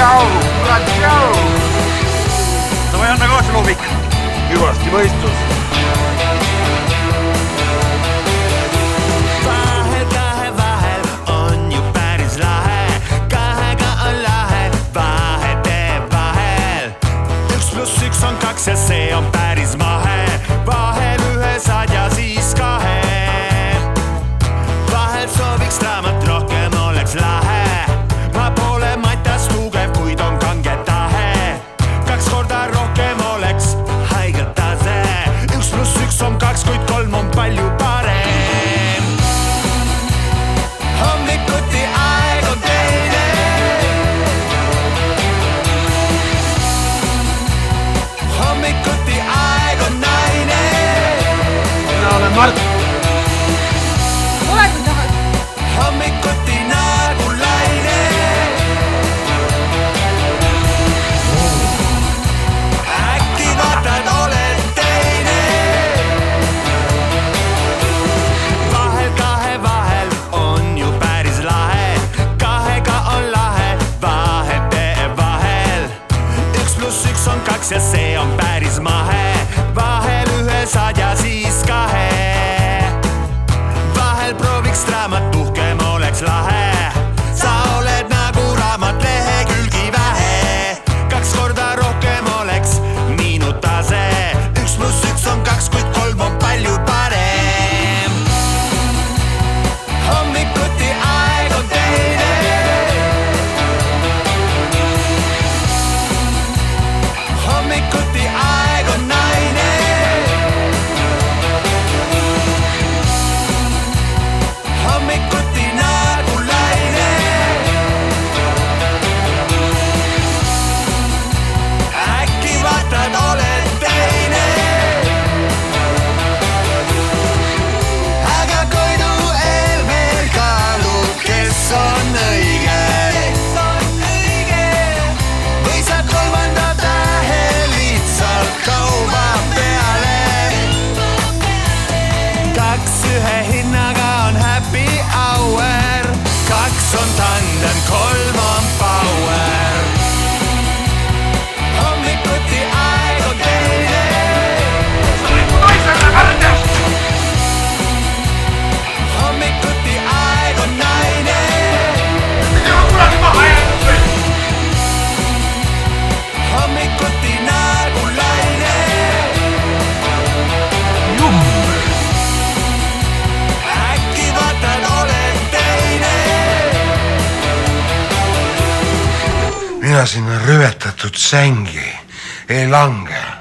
tšau, kurat tšau. Davai, anna kaasa, Loomik. Hüvasti mõistus. Vahel on ju päris lahe, kahega on lahe, vahe teeb vahel. 1+1 on 2 ja see on päris mahe, vahel ühe saad ja siis kahe. Vahel sooviks draamat rohkem oleks lahe, ma pole matas tugev, kuid on kange tahe. 2 korda rohkem oleks haigelt tase, 1+1 on 2, kuid 3 on palju parem. Hommikuti aeg on teine, hommikuti aeg on naine. Mina olen Mart. Ole kui tahad. Hommikuti nagu laine. Äkki vaatad, oled teine. Vahel kahe vahel on ju päris lahe, kahega on lahe, vahe teeb vahel. 1+1 on 2 ja see on päris mahe, vahel ühe saad ja siis kahe. Vahel prooviks draamat, puhkem oleks lahe, sa oled nagu raamat, lehekülgi vähe. 2 korda rohkem oleks minu tase, 1+1 on 2, kuid 3 on palju parem. Hommikuti aeg on teine, hommikuti aeg on naine. Hommikuti nagu laine. Äkki vaatad, oled teine. Aga Koidu Elmer kaalub, kes on õige. Või saad 3. tähe lihtsalt kauba peale. 2 ühe hinnaga on happy hour, 2 on tandem, 3 on power. Hommikuti aeg on teine, hommikuti aeg on naine. Hommikuti nagu laine. Äkki vaatad, oled teine. Mina sinna rüvetatud sängi ei lange.